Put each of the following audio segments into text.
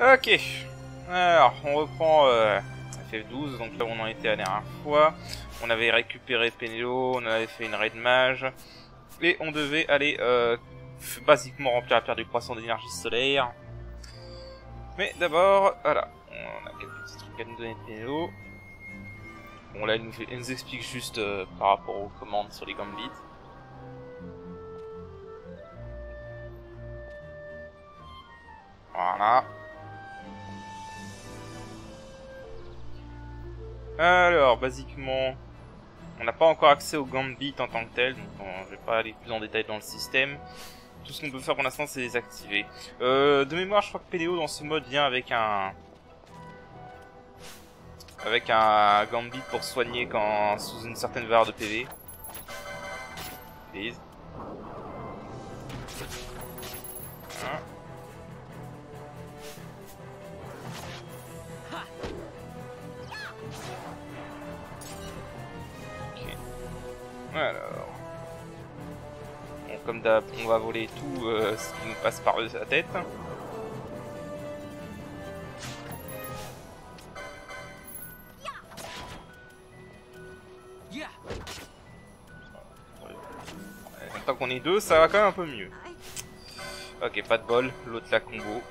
Ok. Alors, on reprend FF12, donc là où on en était la dernière fois. On avait récupéré Penelo, on avait fait une raid mage. Et on devait aller basiquement remplir la pierre du croissant d'énergie solaire. Mais d'abord, voilà. On a quelques petits trucs à nous donner de Penelo. Bon là, elle nous explique juste par rapport aux commandes sur les gambits. Voilà. Alors, basiquement, on n'a pas encore accès au gambit en tant que tel, donc je vais pas aller plus en détail dans le système. Tout ce qu'on peut faire pour l'instant, c'est les activer. De mémoire, je crois que Penelo dans ce mode vient avec un gambit pour soigner quand sous une certaine valeur de PV. Please. Hein. Alors, bon, comme d'hab, on va voler tout ce qui nous passe par la tête. Tant qu'on est deux, ça va quand même un peu mieux. Ok, pas de bol, l'autre la combo.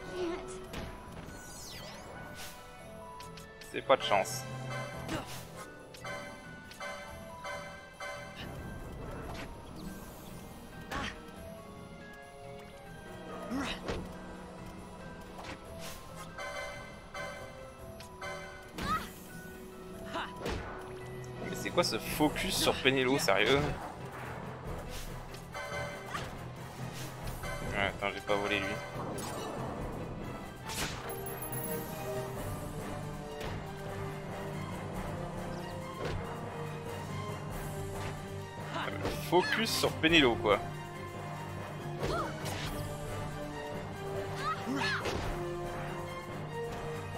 C'est pas de chance. Mais c'est quoi ce focus sur Penelo, sérieux? Ouais, attends, j'ai pas volé lui. Focus sur Penelo, quoi.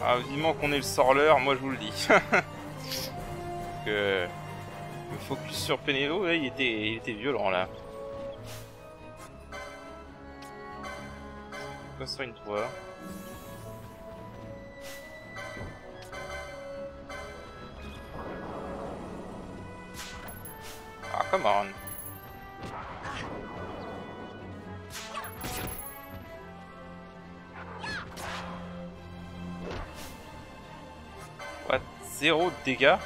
Ah, vivement qu'on ait le sorleur, moi je vous le dis. Que le focus sur Penelo, là, il était violent, là. Quoi ça, une toile? Ah, come on. What? 0 de dégâts?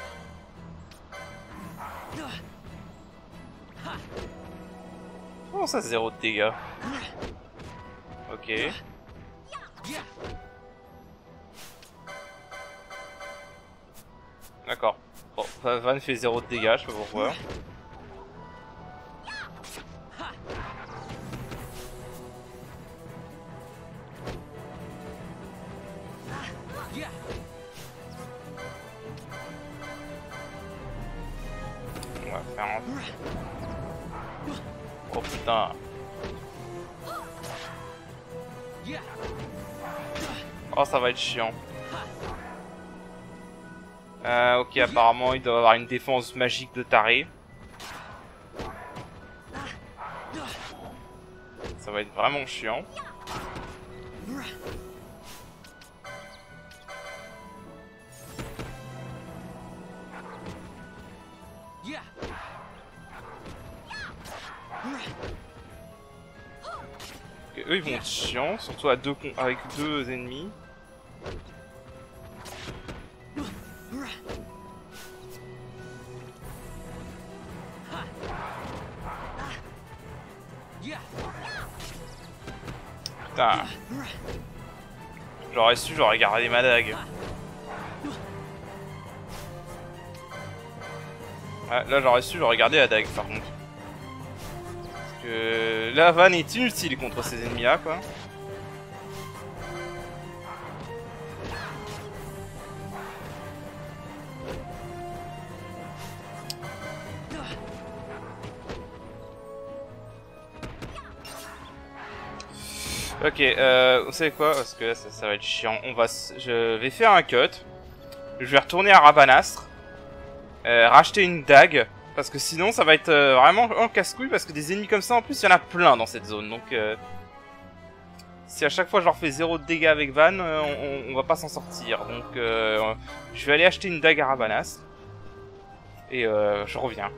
Comment ça, 0 de dégâts? Ok. D'accord. Bon, Van fait 0 de dégâts, je sais pas pourquoi. On va faire un... Oh putain. Oh, ça va être chiant. Ok, apparemment il doit avoir une défense magique de taré. Ça va être vraiment chiant. Okay, eux ils vont être chiants, surtout à avec deux ennemis. Putain. J'aurais su, j'aurais gardé ma dague. Ah, là j'aurais su, j'aurais gardé la dague par contre. Parce que la vanne est inutile contre ces ennemis là, quoi. Ok, vous savez quoi? Parce que là, ça va être chiant. Je vais faire un cut. Je vais retourner à Rabanastre. Racheter une dague. Parce que sinon, ça va être vraiment en casse-couille. Parce que des ennemis comme ça, en plus, il y en a plein dans cette zone. Donc, si à chaque fois je leur fais 0 de dégâts avec Van, on va pas s'en sortir. Donc je vais aller acheter une dague à Ravanas. Et je reviens.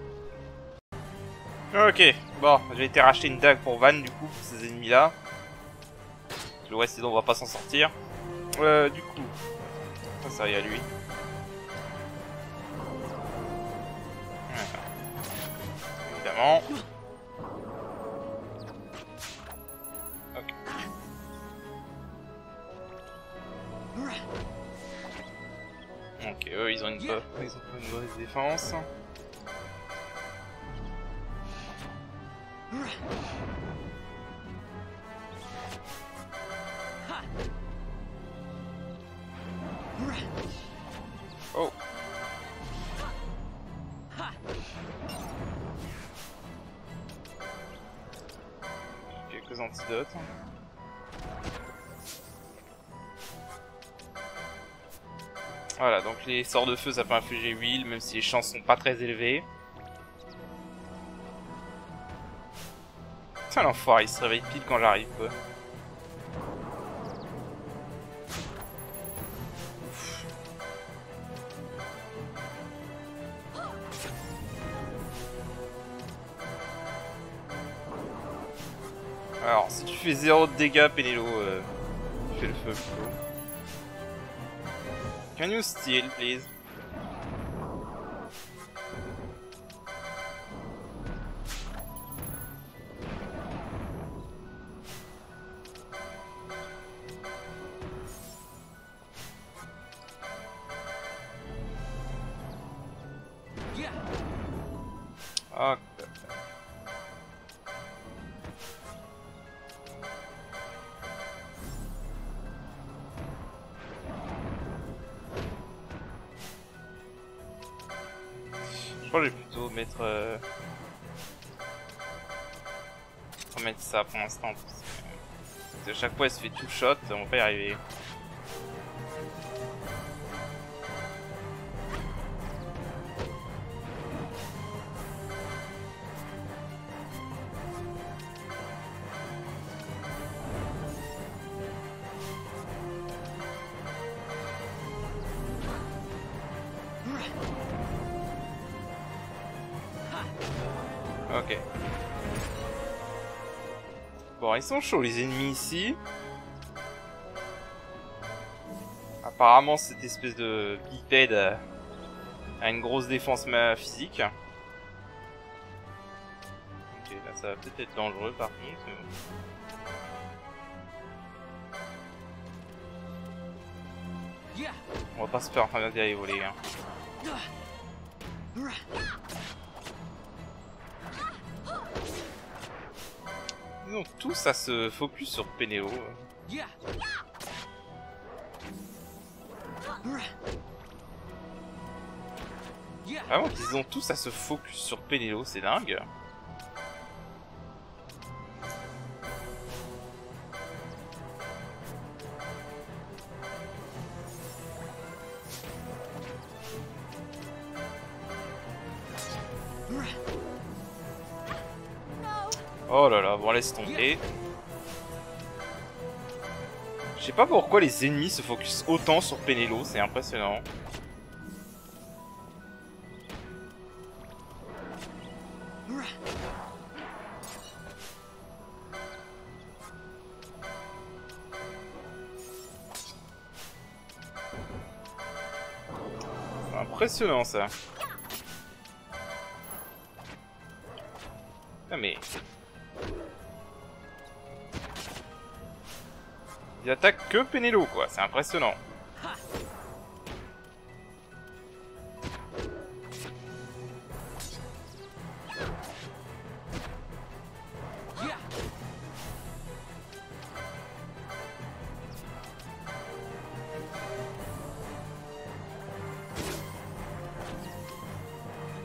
Ok, bon, j'ai été racheter une dague pour Van du coup, pour ces ennemis là. Le reste sinon on va pas s'en sortir. Du coup, ça y est à lui. Voilà. Évidemment. Ok. Ok, eux ils ont une mauvaise défense. Oh. Quelques antidotes. Voilà, donc les sorts de feu ça peut infliger 8, même si les chances sont pas très élevées. Putain l'enfoiré, il se réveille pile quand j'arrive quoi. Alors, si tu fais 0 de dégâts, Pénélo, tu fais le feu plutôt. Can you steal, please? Ok. Je crois que je vais plutôt mettre... remettre ça pour l'instant. Parce que à chaque fois elle se fait tout shot, on va pas y arriver. Ok. Bon, ils sont chauds les ennemis ici. Apparemment, cette espèce de bipède a une grosse défense physique. Ok, là ça va peut-être être dangereux par contre. Mais bon. On va pas se faire en train d'y aller voler. Hein. Ils ont tous à se focus sur Pénélo. Vraiment qu'ils ont tous à se focus sur Pénélo, c'est dingue. Oh là là, bon laisse tomber. Je sais pas pourquoi les ennemis se focus autant sur Pénélo, c'est impressionnant. C'est impressionnant ça. Ah mais... Ils attaquent que Pénélo quoi, c'est impressionnant.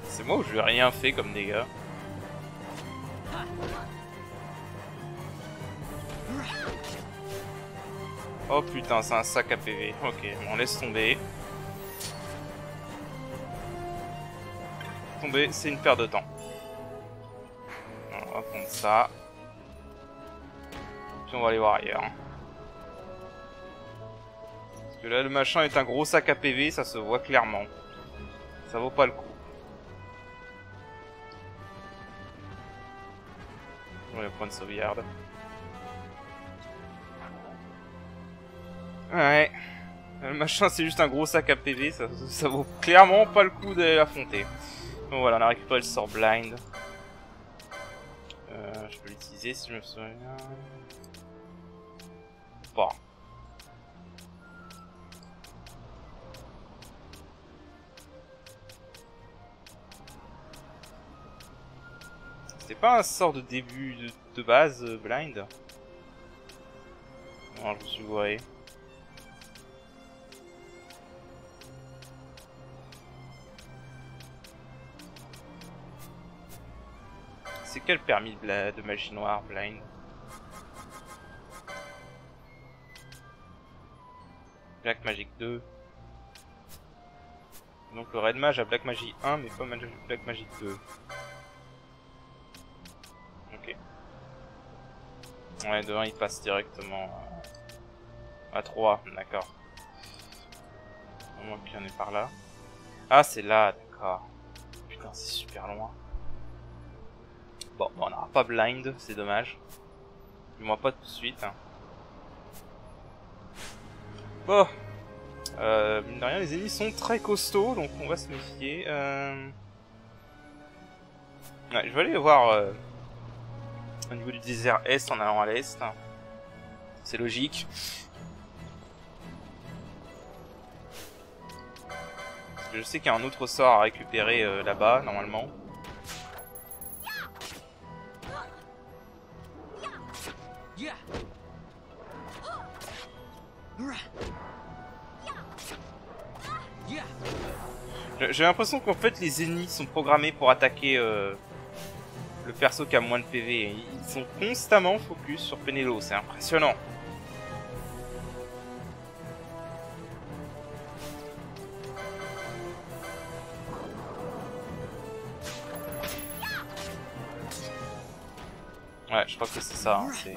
C'est moi où je lui ai rien fait comme dégâts. Oh putain, c'est un sac à PV. Ok, on laisse tomber. Tomber, c'est une perte de temps. On va prendre ça. Puis on va aller voir ailleurs. Que là, le machin est un gros sac à PV, ça se voit clairement. Ça vaut pas le coup. Ouais, point de sauvegarde. Ouais. Le machin, c'est juste un gros sac à PV, ça vaut clairement pas le coup d'aller l'affronter. Bon, voilà, on a récupéré le sort blind. Je peux l'utiliser si je me souviens. Bon. C'était pas un sort de début de base blind? Non, je me suis gouré. C'est quel permis de magie noire blind? Black Magic 2. Donc le Red Mage a Black Magic 1 mais pas Black Magic 2. Ok. Ouais, de 1 il passe directement à 3, d'accord. Au moins qu'il y en ait par là. Ah c'est là, d'accord. Putain c'est super loin. Bon, on n'aura pas blind, c'est dommage. Du moins pas tout de suite. Hein. Bon. Mine de rien, les ennemis sont très costauds, donc on va se méfier. Ouais, je vais aller voir au niveau du désert Est en allant à l'Est. C'est logique. Parce que je sais qu'il y a un autre sort à récupérer là-bas, normalement. J'ai l'impression qu'en fait les ennemis sont programmés pour attaquer le perso qui a moins de PV. Ils sont constamment focus sur Penelo, c'est impressionnant. Ouais, je crois que c'est ça, hein, c'est...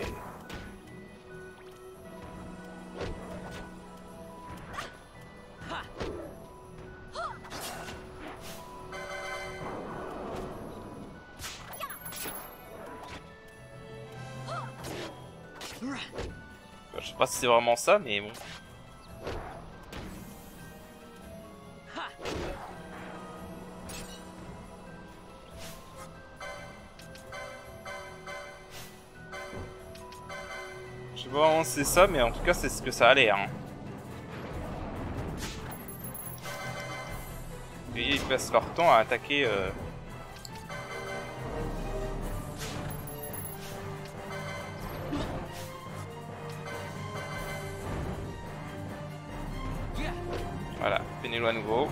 Je sais pas si c'est vraiment ça, mais bon. Je sais pas vraiment si c'est ça, mais en tout cas c'est ce que ça a l'air. Hein. Et ils passent leur temps à attaquer... Voilà, Penelo à nouveau.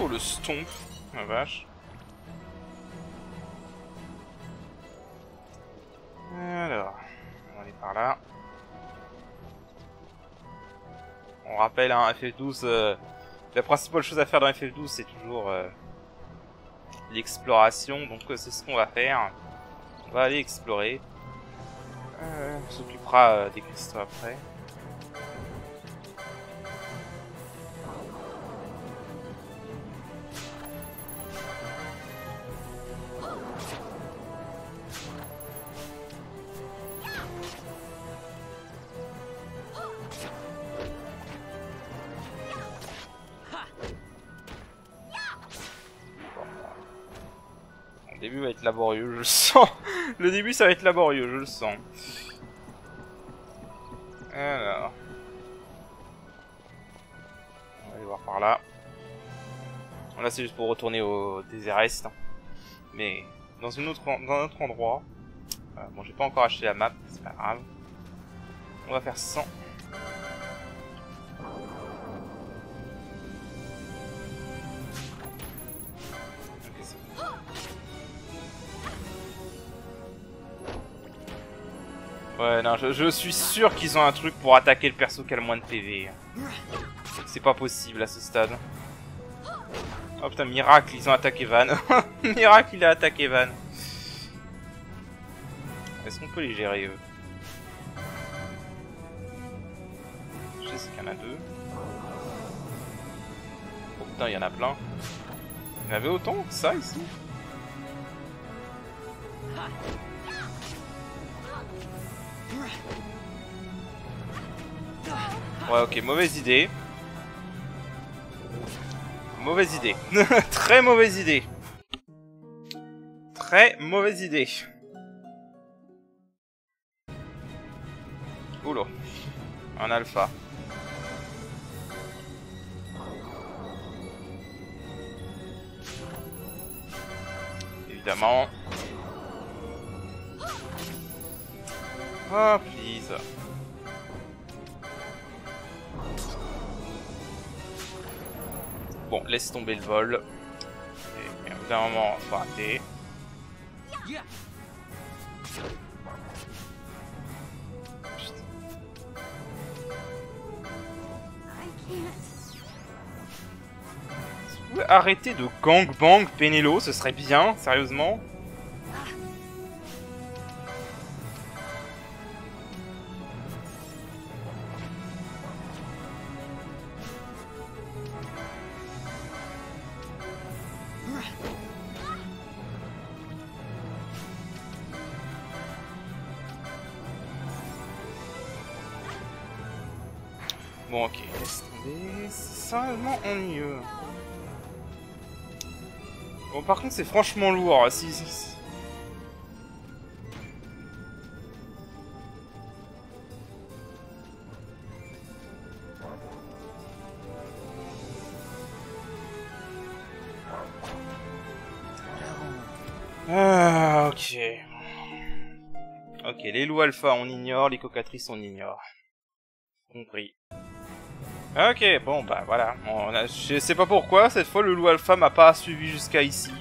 Oh le stomp, la vache. Alors, on va aller par là. On rappelle, hein, FF12, la principale chose à faire dans FF12 c'est toujours l'exploration, donc c'est ce qu'on va faire. On va aller explorer. On s'occupera des cristaux après. Le début va être laborieux, je le sens. Le début ça va être laborieux, je le sens. Alors. On va aller voir par là. Là c'est juste pour retourner au désert Est. Mais dans un autre endroit. Bon, j'ai pas encore acheté la map, c'est pas grave. On va faire 100. Ouais, non, je suis sûr qu'ils ont un truc pour attaquer le perso qui a le moins de PV. C'est pas possible à ce stade. Oh putain, miracle, ils ont attaqué Van. Miracle, il a attaqué Van. Est-ce qu'on peut les gérer, eux? Je sais qu'il y en a 2. Oh putain, il y en a plein. Il y en avait autant que ça, ici? Ouais, ok, mauvaise idée. Mauvaise idée. Très mauvaise idée. Très mauvaise idée. Oula. Un alpha. Évidemment. Oh, please. Bon, laisse tomber le vol. Et d'un moment, faut arrêter. Vous pouvez arrêter de gangbang Penelo, ce serait bien, sérieusement. Bon, ok, laisse tomber. C'est sérieusement ennuyeux. Bon, par contre, c'est franchement lourd. Si. Ah, ok. Ok, les loups alpha on ignore, les cocatrices on ignore. Compris. Ok, bon bah voilà. Je sais pas pourquoi, cette fois le loup alpha m'a pas suivi jusqu'à ici.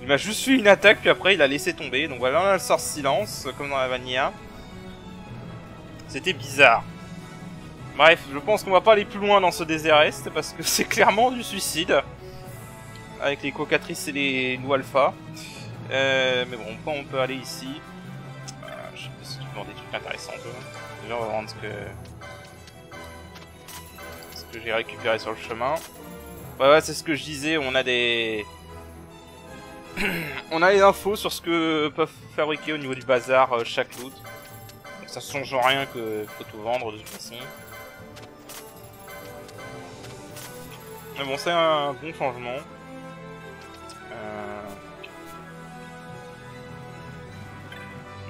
Il m'a juste fait une attaque, puis après il a laissé tomber. Donc voilà, on a le sort silence, comme dans la vanilla. C'était bizarre. Bref, je pense qu'on va pas aller plus loin dans ce désert est, parce que c'est clairement du suicide. Avec les cocatrices et les loups alpha. Mais bon, on peut aller ici. Je sais pas si tu vends des trucs intéressants, toi. Déjà, on va vendre ce que j'ai récupéré sur le chemin. Ouais, c'est ce que je disais, on a des... on a les infos sur ce que peuvent fabriquer au niveau du bazar chaque loot. Donc ça change rien que faut tout vendre de toute façon. Mais bon, c'est un bon changement.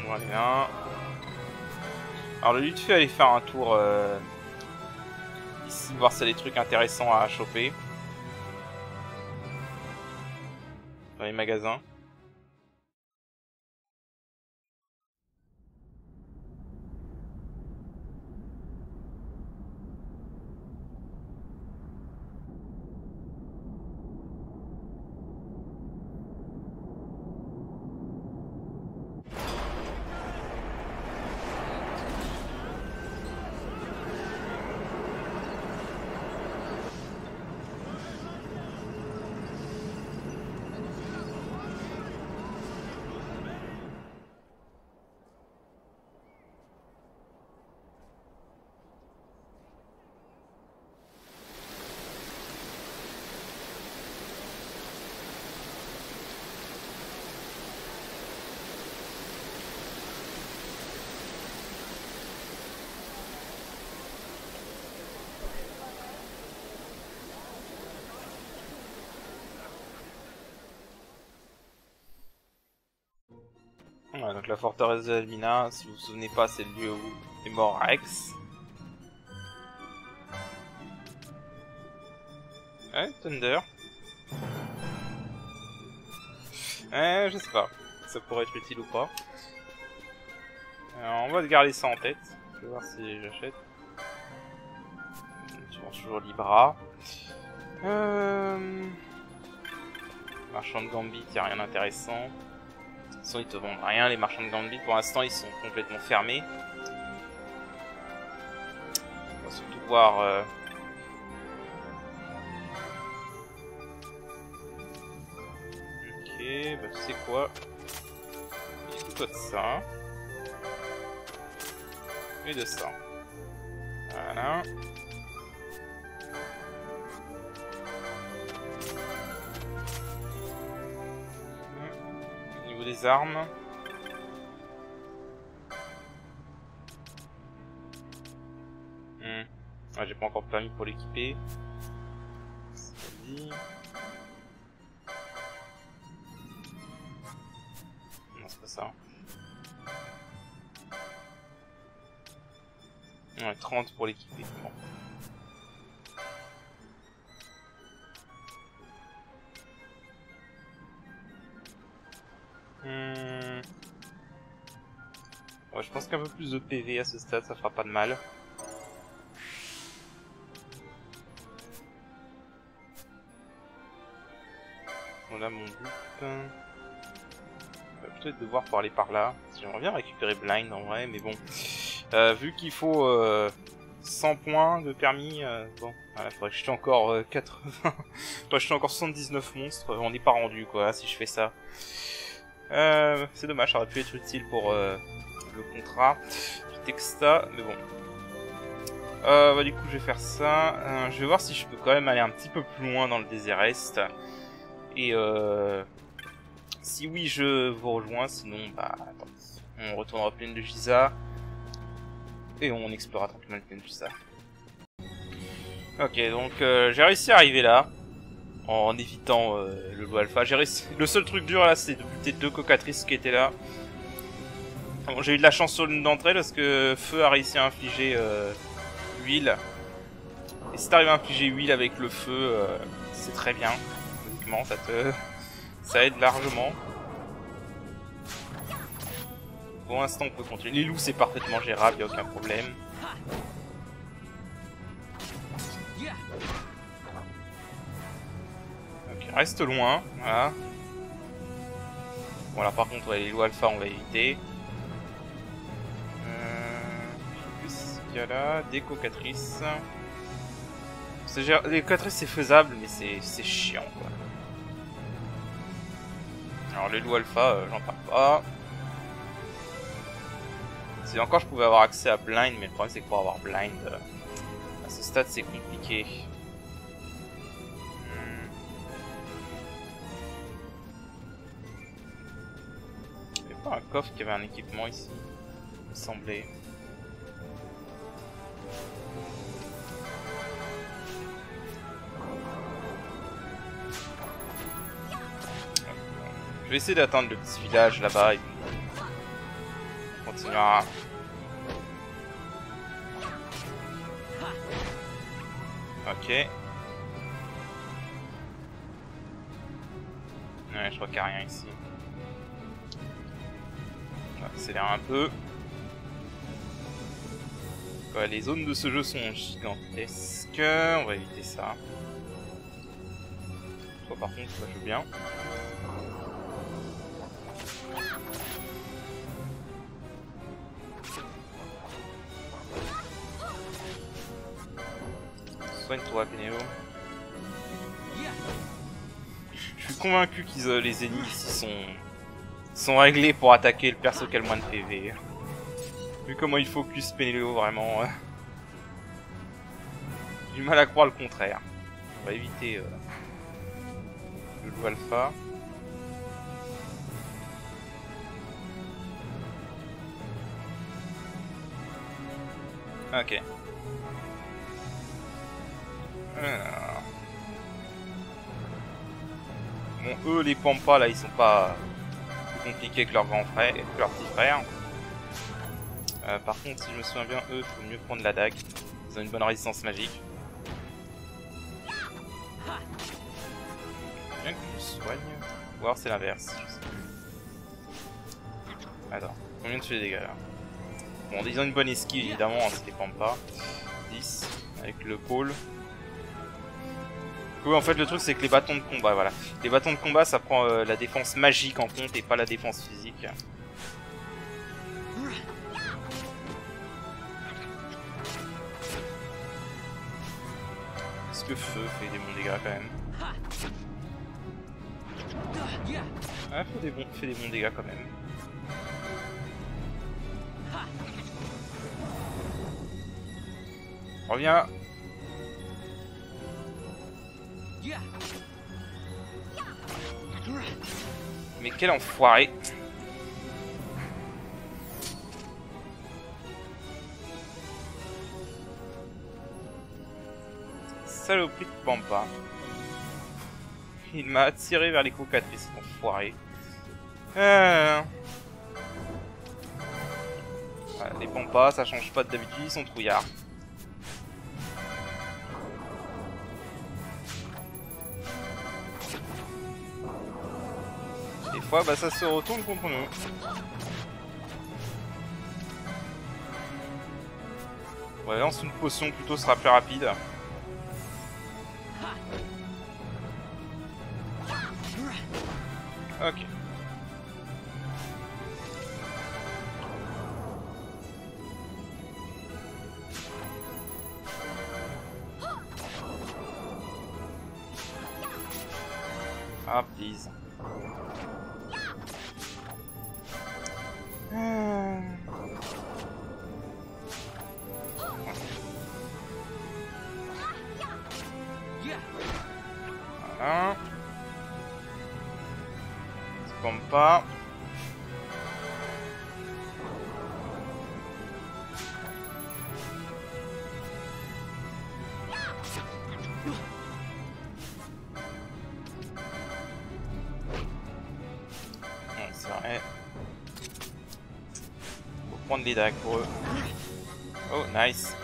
On va aller là. Alors le but fait aller faire un tour ici, voir s'il y a des trucs intéressants à choper. Dans les magasins. Ouais, donc la forteresse de Almina, si vous vous souvenez pas, c'est le lieu où est mort Rex. Ouais, Thunder. Je sais pas. ça pourrait être utile ou pas. Alors, on va garder ça en tête. Je vais voir si j'achète. Tu vends toujours Libra. Marchand de Gambit, y a rien d'intéressant. De toute façon, ils te vendent rien, les marchands de Gambit. Pour l'instant, ils sont complètement fermés. On va surtout voir. Ok, bah tu sais quoi? Toi de ça. Et de ça. Voilà. Au niveau des armes. Ah, j'ai pas encore permis pour l'équiper. Non, c'est pas ça. Ouais, 30 pour l'équiper. Bon. Ouais, je pense qu'un peu plus de PV à ce stade, ça fera pas de mal. Voilà mon but. Peut-être devoir pour aller par là. J'aimerais bien récupérer Blind en vrai, mais bon. Vu qu'il faut 100 points de permis, bon, voilà, faudrait que je jeter encore 80. Faudrait que je jeter encore 79 monstres. On n'est pas rendu quoi, si je fais ça. C'est dommage, ça aurait pu être utile pour le contrat du Texta, mais bon. Bah, du coup, je vais faire ça. Je vais voir si je peux quand même aller un petit peu plus loin dans le désert Est. Et si oui, je vous rejoins. Sinon, bah, attends. On retournera pleine de Giza. Et on explorera tranquillement pleine de Giza. Ok, donc j'ai réussi à arriver là. En évitant le loup alpha. J'ai réussi... Le seul truc dur là, c'est de buter 2 cocatrices qui étaient là. Bon, j'ai eu de la chance sur l'une d'entre elles parce que Feu a réussi à infliger huile. Et si t'arrives à infliger huile avec le feu, c'est très bien. Logiquement, ça aide largement. Pour l'instant, on peut continuer. Les loups, c'est parfaitement gérable, y a aucun problème. Ok, reste loin, voilà. Bon là, par contre, ouais, les loups alpha, on va éviter. Qu'est-ce qu'il y a là? Des cocatrices. Les cocatrices, c'est faisable, mais c'est chiant, quoi. Alors, les loups alpha, j'en parle pas. Si encore je pouvais avoir accès à Blind, mais le problème c'est que pour avoir Blind, à ce stade c'est compliqué. Il n'y avait pas un coffre qui avait un équipement ici, il me semblait. Je vais essayer d'atteindre le petit village là-bas et puis on continuera. Ok. Ouais, je vois qu'il n'y a rien ici. On va accélérer un peu. Ouais, les zones de ce jeu sont gigantesques. On va éviter ça. Toi par contre, ça joue bien. Soigne-toi, Pénélo. Je suis convaincu qu'ils les ennemis ici sont réglés pour attaquer le perso qui a le moins de PV. Vu comment il focus Pénélo, vraiment. J'ai du mal à croire le contraire. On va éviter le loup alpha. Ok. Alors. Bon, eux, les Pampas, là, ils sont pas plus compliqués que leurs grands frères, que leurs petits frères. Par contre, si je me souviens bien, eux, il faut mieux prendre la dague. Ils ont une bonne résistance magique. Bien que je soigne. Ou alors c'est l'inverse, je sais plus. Attends, combien tu fais des dégâts là? Bon, ils ont une bonne esquive évidemment, hein, ça dépend pas. 10 avec le pôle. Oui, en fait, le truc c'est que les bâtons de combat, voilà. Les bâtons de combat ça prend la défense magique en compte et pas la défense physique. Est-ce que feu fait des bons dégâts quand même? Ah, fait des bons dégâts quand même. Reviens. Mais quel enfoiré. Saloperie de Pampa. Il m'a attiré vers les cocatrices, cet enfoiré. Voilà, les Pampas, ça change pas d'habitude, ils sont trouillards. Des fois, bah ça se retourne contre nous. Ouais, lance une potion plutôt, sera plus rapide. Ok. Ah, please. Voilà. Spam pas. Ouais, c'est vrai. Faut prendre les dagues pour eux. Oh, nice.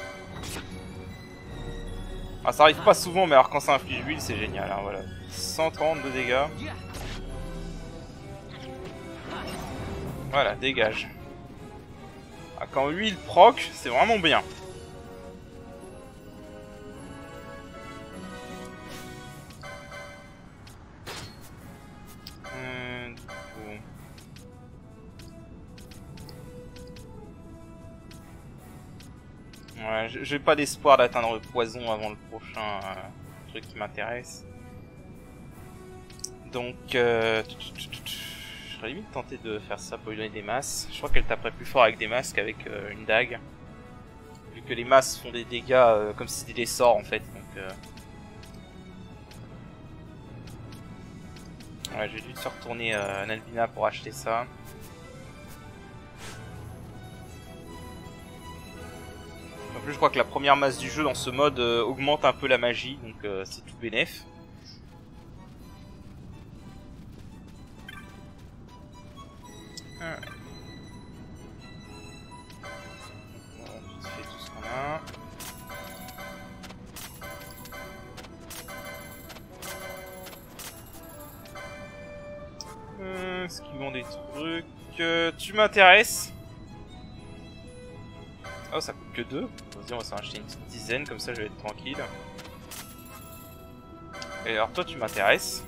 Ah, ça arrive pas souvent, mais alors quand ça inflige l'huile, c'est génial. Hein, voilà. 130 de dégâts. Voilà, dégage. Ah, quand l'huile proc, c'est vraiment bien. Ouais, j'ai pas d'espoir d'atteindre le poison avant le prochain truc qui m'intéresse. Donc, je serais limite tenté de faire ça pour lui donner des masses. Je crois qu'elle taperait plus fort avec des masses qu'avec une dague. Vu que les masses font des dégâts comme si c'était des sorts en fait. Donc, ouais, j'ai dû se retourner à Nalbina pour acheter ça. En plus, je crois que la première masse du jeu dans ce mode augmente un peu la magie, donc c'est tout bénef. Ouais. On fait tout ce qu'on a. Est-ce qu'ils vendent des trucs tu m'intéresses? Oh, ça coûte que 2. Vas-y, on va s'en acheter une petite dizaine, comme ça je vais être tranquille. Et alors toi tu m'intéresses.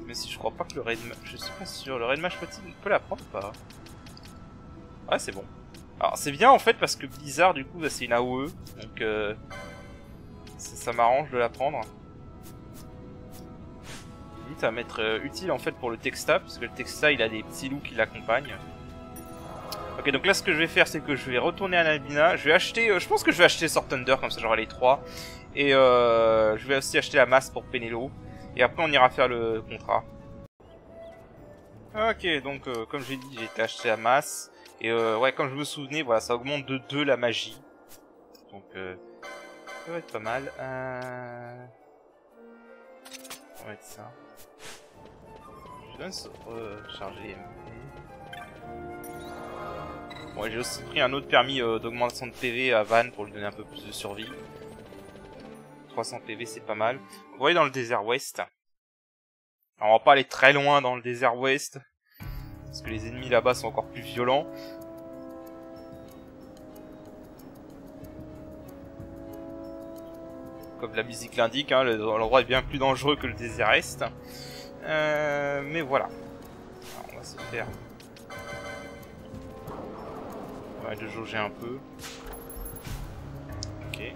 Mais si je crois pas que le raid... Je suis pas sûr, le raid match peut la prendre ou pas? Ouais, c'est bon. Alors c'est bien en fait parce que Blizzard du coup bah, c'est une AOE. Donc ça m'arrange de la prendre. Limite à mettre utile en fait pour le Texta, parce que le Texta il a des petits loups qui l'accompagnent. Ok, donc là ce que je vais faire c'est que je vais retourner à Nalbina, je vais acheter, je pense que je vais acheter Sword Thunder comme ça j'aurai les 3. Et je vais aussi acheter la masse pour Penelo. Et après on ira faire le contrat. Ok, donc comme j'ai dit j'ai été acheter la masse. Et ouais, comme je me souvenais, voilà, ça augmente de 2 la magie. Donc ça va être pas mal. On va mettre ça. Je vais recharger les MP. Bon, j'ai aussi pris un autre permis d'augmentation de PV à Van pour lui donner un peu plus de survie. 300 PV c'est pas mal. Vous voyez dans le désert ouest. Alors, on va pas aller très loin dans le désert ouest. Parce que les ennemis là-bas sont encore plus violents. Comme la musique l'indique, hein, l'endroit est bien plus dangereux que le désert Est. Mais voilà. Alors, on va se faire... On va de jauger un peu. Ok.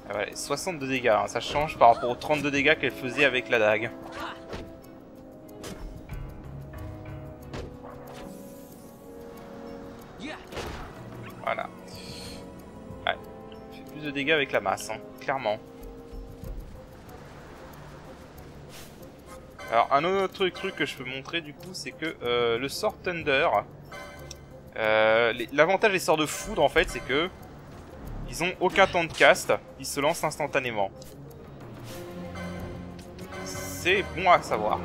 Ah ouais, 62 dégâts, hein, ça change par rapport aux 32 dégâts qu'elle faisait avec la dague. Voilà. Ouais. Elle fait plus de dégâts avec la masse, hein, clairement. Alors un autre truc que je peux montrer du coup, c'est que le sort Thunder, l'avantage des sorts de foudre en fait, c'est que ils ont aucun temps de cast, ils se lancent instantanément. C'est bon à savoir.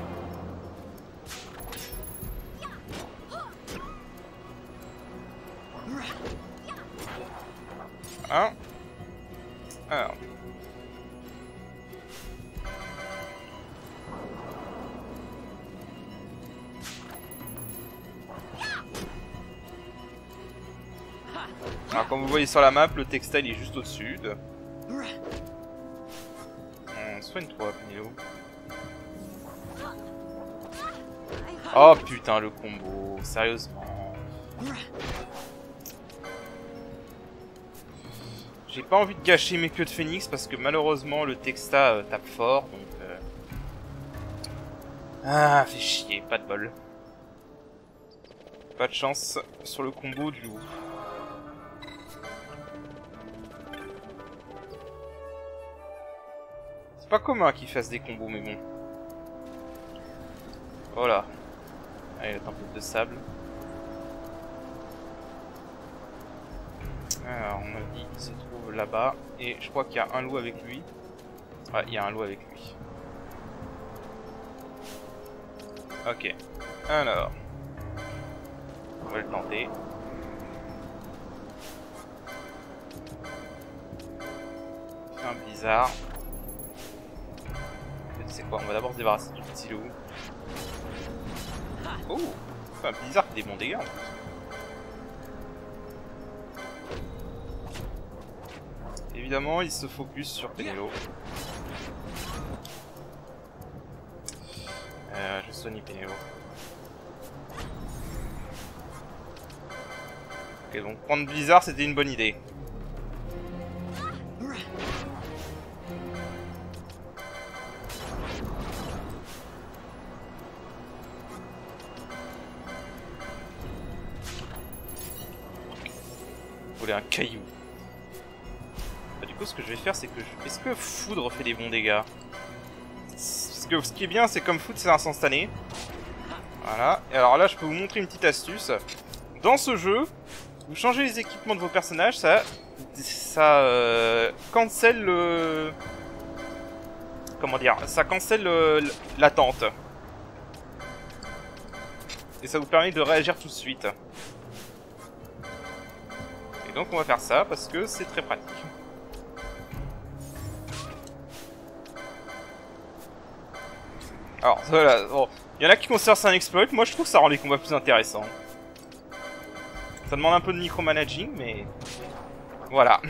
Hein? Alors. Alors comme vous voyez sur la map, le textile est juste au-dessus. Soigne-toi, Pénélo. Oh putain, le combo, sérieusement. J'ai pas envie de gâcher mes queues de phénix parce que malheureusement le Texta tape fort, donc... Ah, fait chier, pas de bol. Pas de chance sur le combo du loup. C'est pas commun qu'il fasse des combos, mais bon. Voilà. Allez, la tempête de sable. Alors, on m'a dit qu'il se trouve là-bas. Et je crois qu'il y a un loup avec lui. Ouais, il y a un loup avec lui. Ok. Alors. On va le tenter. Un blizzard. C'est quoi? On va d'abord se débarrasser du petit loup. Oh! C'est un blizzard qui fait des bons dégâts en plus. Évidemment, il se focus sur Pénélo. Je soigne Pénélo. Ok, donc prendre Blizzard, c'était une bonne idée. Vous voulez un caillou. Du coup, ce que je vais faire, c'est que... Est-ce que Foudre fait des bons dégâts? Parce que ce qui est bien, c'est comme Foudre, c'est instantané. Voilà. Et alors là, je peux vous montrer une petite astuce. Dans ce jeu, vous changez les équipements de vos personnages, ça cancelle le... Comment dire? Ça cancelle l'attente. Et ça vous permet de réagir tout de suite. Et donc on va faire ça parce que c'est très pratique. Alors voilà, bon, il y en a qui considèrent ça un exploit, moi je trouve que ça rend les combats plus intéressants. Ça demande un peu de micromanaging, mais voilà.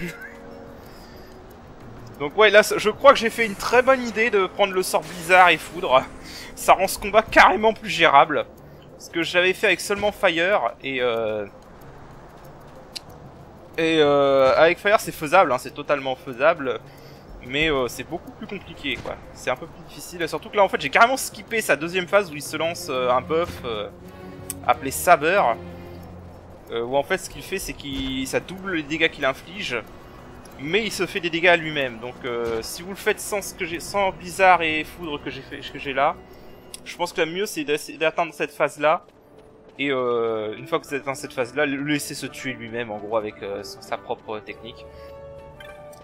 Donc ouais, là je crois que j'ai fait une très bonne idée de prendre le sort Blizzard et Foudre. Ça rend ce combat carrément plus gérable. Parce que j'avais fait avec seulement Fire et avec Fire c'est faisable, hein, c'est totalement faisable. Mais c'est beaucoup plus compliqué quoi. C'est un peu plus difficile. Surtout que là en fait j'ai carrément skippé sa deuxième phase où il se lance un buff appelé Saber. Où en fait ce qu'il fait c'est qu'il ça double les dégâts qu'il inflige. Mais il se fait des dégâts à lui-même. Donc si vous le faites sans Blizzard et Foudre que j'ai là, je pense que le mieux c'est d'atteindre cette phase là. Et une fois que vous êtes dans cette phase là, le laisser se tuer lui-même en gros avec sa propre technique.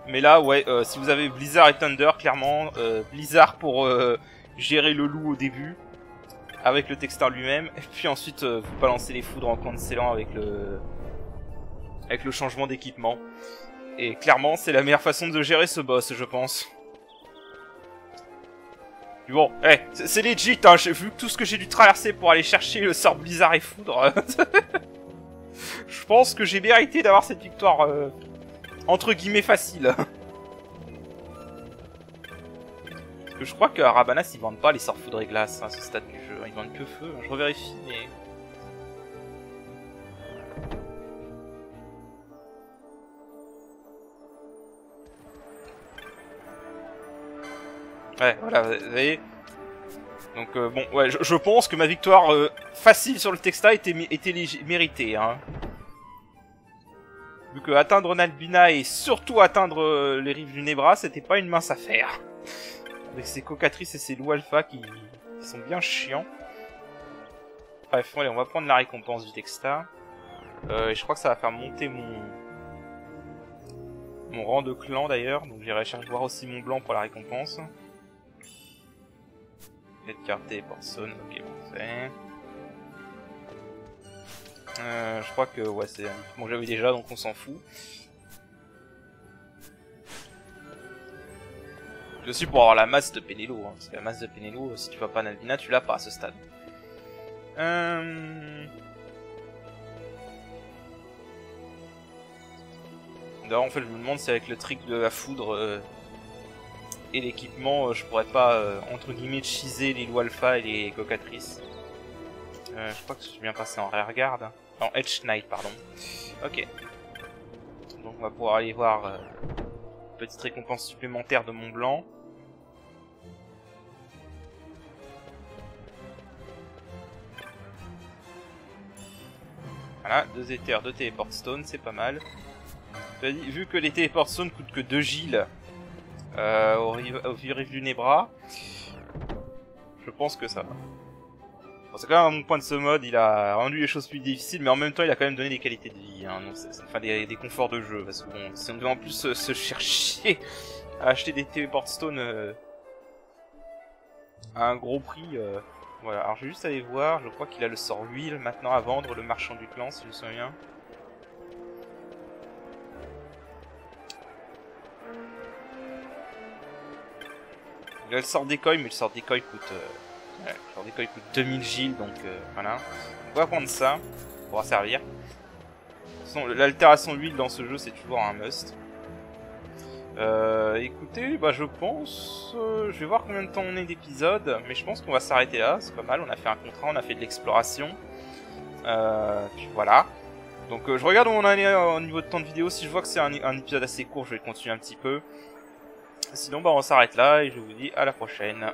Mais là ouais, si vous avez Blizzard et Thunder, clairement, Blizzard pour gérer le loup au début, avec le Textin lui-même, et puis ensuite vous balancez les foudres en cancellant avec le changement d'équipement. Et clairement c'est la meilleure façon de gérer ce boss je pense. Bon, hey, c'est legit, hein, j'ai vu tout ce que j'ai dû traverser pour aller chercher le sort Blizzard et Foudre. Je pense que j'ai mérité d'avoir cette victoire, entre guillemets, facile. Parce que je crois qu'à Rabanas, ils vendent pas les sorts Foudre et Glace, à ce stade du jeu. Ils vendent que Feu, je revérifie, mais... Ouais, voilà, vous voyez. Donc bon, ouais, je pense que ma victoire facile sur le Texta était méritée, hein. Vu que atteindre Nalbina et surtout atteindre les rives du Nebra, c'était pas une mince affaire. Avec ses cocatrices et ses loups alpha qui sont bien chiants. Bref, allez, on va prendre la récompense du Texta. Et je crois que ça va faire monter mon rang de clan d'ailleurs. Donc j'irai chercher voir aussi mon blanc pour la récompense. Lettre cartée pour Son, ok, parfait. Je crois que ouais, c'est bon, j'avais déjà, donc on s'en fout. C'est aussi pour avoir la masse de Penelo, hein, parce que la masse de Penelo, si tu vas pas Nalbina, tu l'as pas à ce stade. D'ailleurs, en fait, je me demande si avec le trick de la foudre et l'équipement, je pourrais pas, entre guillemets, cheeser les loups alpha et les cocatrices. Je crois que je suis bien passé en rearguard. En Edge Knight, pardon. Ok. Donc on va pouvoir aller voir petite récompense supplémentaire de Mont Blanc. Voilà, 2 éthers, 2 Teleport Stone, c'est pas mal. Vu que les Teleport Stone coûtent que 2 Gilles au rive du Nebra, je pense que ça va. Bon, c'est quand même à mon point de ce mode, il a rendu les choses plus difficiles, mais en même temps il a quand même donné des qualités de vie, hein, donc enfin des conforts de jeu, parce que bon, si on devait en plus se chercher à acheter des Teleport Stone à un gros prix, voilà. Alors je vais juste aller voir, je crois qu'il a le sort huile maintenant à vendre, le marchand du clan, si je me souviens. Il a le sort décoil, mais le sort décoil coûte... ouais, le sort décoil coûte 2000 Gilles, donc voilà. On va prendre ça, ça pourra servir. L'altération huile dans ce jeu, c'est toujours un must. Écoutez, bah je pense... je vais voir combien de temps on est d'épisode, mais je pense qu'on va s'arrêter là, c'est pas mal. On a fait un contrat, on a fait de l'exploration. Puis voilà. Donc je regarde où on en est au niveau de temps de vidéo. Si je vois que c'est un épisode assez court, je vais continuer un petit peu. Sinon, bah on s'arrête là et je vous dis à la prochaine.